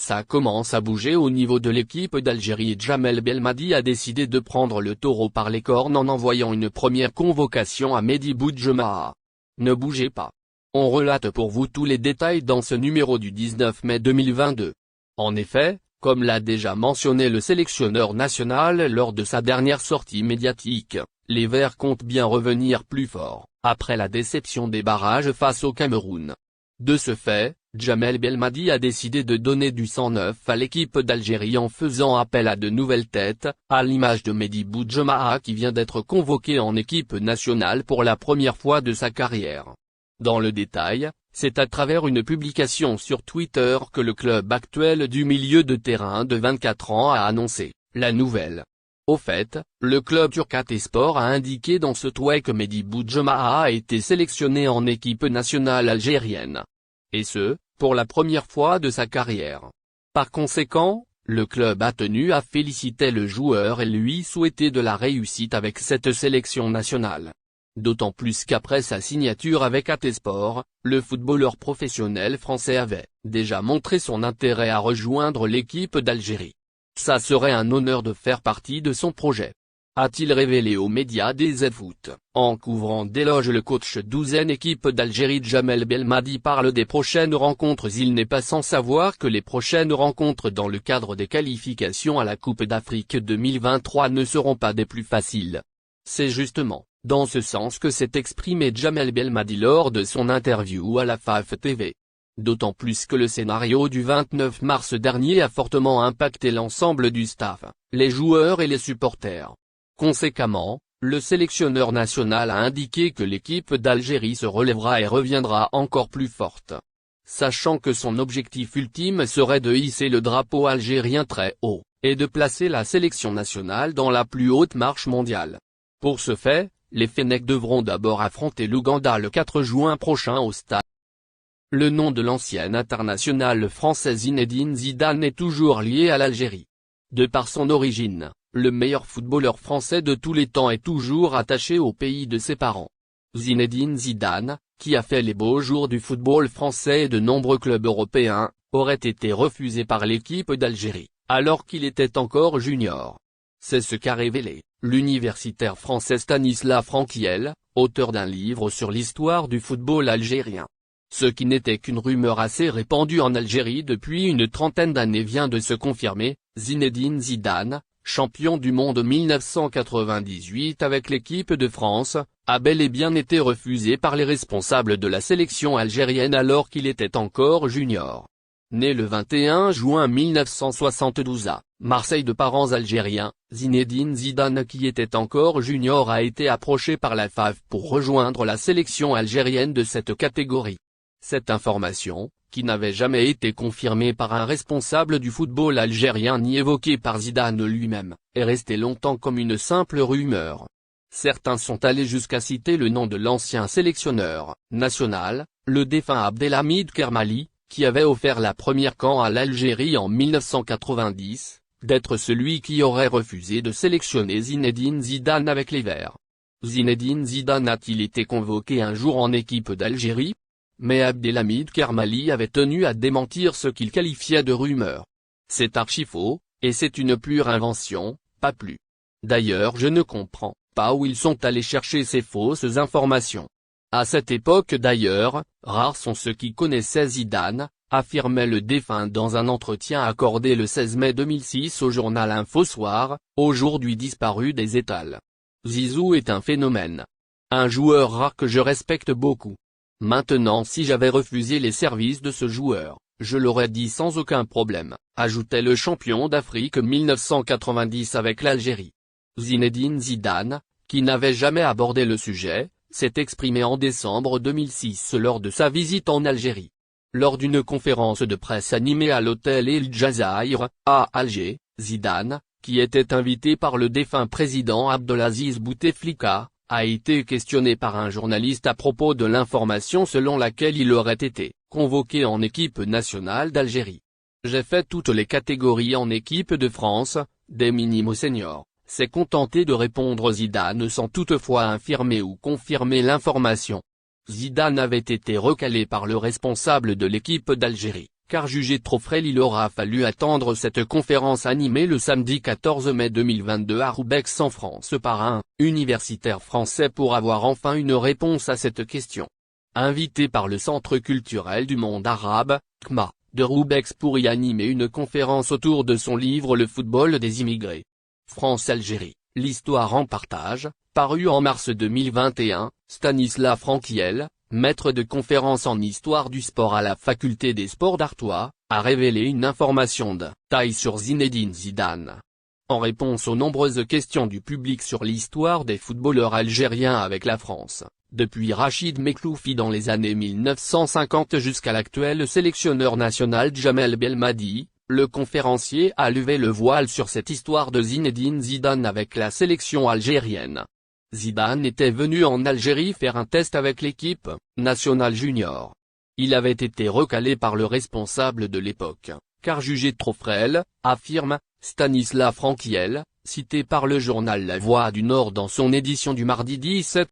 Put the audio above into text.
Ça commence à bouger au niveau de l'équipe d'Algérie et Djamel Belmadi a décidé de prendre le taureau par les cornes en envoyant une première convocation à Mehdi Boudjemaha. Ne bougez pas. On relate pour vous tous les détails dans ce numéro du 19 mai 2022. En effet, comme l'a déjà mentionné le sélectionneur national lors de sa dernière sortie médiatique, les Verts comptent bien revenir plus fort, après la déception des barrages face au Cameroun. De ce fait, Djamel Belmadi a décidé de donner du sang neuf à l'équipe d'Algérie en faisant appel à de nouvelles têtes, à l'image de Mehdi Boudjemaha qui vient d'être convoqué en équipe nationale pour la première fois de sa carrière. Dans le détail, c'est à travers une publication sur Twitter que le club actuel du milieu de terrain de 24 ans a annoncé la nouvelle. Au fait, le club turc Hatayspor a indiqué dans ce tweet que Mehdi Boudjemaha a été sélectionné en équipe nationale algérienne. Et ce, pour la première fois de sa carrière. Par conséquent, le club a tenu à féliciter le joueur et lui souhaiter de la réussite avec cette sélection nationale. D'autant plus qu'après sa signature avec Hatayspor, le footballeur professionnel français avait déjà montré son intérêt à rejoindre l'équipe d'Algérie. Ça serait un honneur de faire partie de son projet, a-t-il révélé aux médias des Foot. En couvrant d'éloges le coach douzaine équipe d'Algérie Djamel Belmadi parle des prochaines rencontres. Il n'est pas sans savoir que les prochaines rencontres dans le cadre des qualifications à la Coupe d'Afrique 2023 ne seront pas des plus faciles. C'est justement dans ce sens que s'est exprimé Djamel Belmadi lors de son interview à la FAF TV. D'autant plus que le scénario du 29 mars dernier a fortement impacté l'ensemble du staff, les joueurs et les supporters. Conséquemment, le sélectionneur national a indiqué que l'équipe d'Algérie se relèvera et reviendra encore plus forte. Sachant que son objectif ultime serait de hisser le drapeau algérien très haut, et de placer la sélection nationale dans la plus haute marche mondiale. Pour ce fait, les Fennecs devront d'abord affronter l'Ouganda le 4 juin prochain au stade. Le nom de l'ancien international français Zinedine Zidane est toujours lié à l'Algérie. De par son origine, le meilleur footballeur français de tous les temps est toujours attaché au pays de ses parents. Zinedine Zidane, qui a fait les beaux jours du football français et de nombreux clubs européens, aurait été refusé par l'équipe d'Algérie, alors qu'il était encore junior. C'est ce qu'a révélé l'universitaire français Stanislas Franquiel, auteur d'un livre sur l'histoire du football algérien. Ce qui n'était qu'une rumeur assez répandue en Algérie depuis une trentaine d'années vient de se confirmer. Zinedine Zidane, champion du monde 1998 avec l'équipe de France, a bel et bien été refusé par les responsables de la sélection algérienne alors qu'il était encore junior. Né le 21 juin 1972 à Marseille de parents algériens, Zinedine Zidane qui était encore junior a été approché par la FAF pour rejoindre la sélection algérienne de cette catégorie. Cette information, qui n'avait jamais été confirmée par un responsable du football algérien ni évoquée par Zidane lui-même, est restée longtemps comme une simple rumeur. Certains sont allés jusqu'à citer le nom de l'ancien sélectionneur national, le défunt Abdelhamid Kermali, qui avait offert la première CAN à l'Algérie en 1990, d'être celui qui aurait refusé de sélectionner Zinedine Zidane avec les Verts. Zinedine Zidane a-t-il été convoqué un jour en équipe d'Algérie? Mais Abdelhamid Kermali avait tenu à démentir ce qu'il qualifiait de rumeur. C'est archi faux, et c'est une pure invention, pas plus. D'ailleurs je ne comprends pas où ils sont allés chercher ces fausses informations. À cette époque d'ailleurs, rares sont ceux qui connaissaient Zidane, affirmait le défunt dans un entretien accordé le 16 mai 2006 au journal Info Soir, aujourd'hui disparu des étals. Zizou est un phénomène. Un joueur rare que je respecte beaucoup. Maintenant si j'avais refusé les services de ce joueur, je l'aurais dit sans aucun problème, ajoutait le champion d'Afrique 1990 avec l'Algérie. Zinedine Zidane, qui n'avait jamais abordé le sujet, s'est exprimé en décembre 2006 lors de sa visite en Algérie. Lors d'une conférence de presse animée à l'hôtel El Jazair, à Alger, Zidane, qui était invité par le défunt président Abdelaziz Bouteflika, a été questionné par un journaliste à propos de l'information selon laquelle il aurait été convoqué en équipe nationale d'Algérie. J'ai fait toutes les catégories en équipe de France, des minimes aux seniors, s'est contenté de répondre Zidane sans toutefois infirmer ou confirmer l'information. Zidane avait été recalé par le responsable de l'équipe d'Algérie, car jugé trop frêle il aura fallu attendre cette conférence animée le samedi 14 mai 2022 à Roubaix en France par un universitaire français pour avoir enfin une réponse à cette question. Invité par le Centre culturel du monde arabe, CMA, de Roubaix pour y animer une conférence autour de son livre Le football des immigrés. France-Algérie, l'histoire en partage, paru en mars 2021, Stanislas Franquiel, maître de conférence en histoire du sport à la faculté des sports d'Artois, a révélé une information de taille sur Zinedine Zidane. En réponse aux nombreuses questions du public sur l'histoire des footballeurs algériens avec la France, depuis Rachid Mekloufi dans les années 1950 jusqu'à l'actuel sélectionneur national Djamel Belmadi, le conférencier a levé le voile sur cette histoire de Zinedine Zidane avec la sélection algérienne. Zidane était venu en Algérie faire un test avec l'équipe nationale junior. Il avait été recalé par le responsable de l'époque, car jugé trop frêle, affirme Stanislas Franquiel, cité par le journal La Voix du Nord dans son édition du mardi 17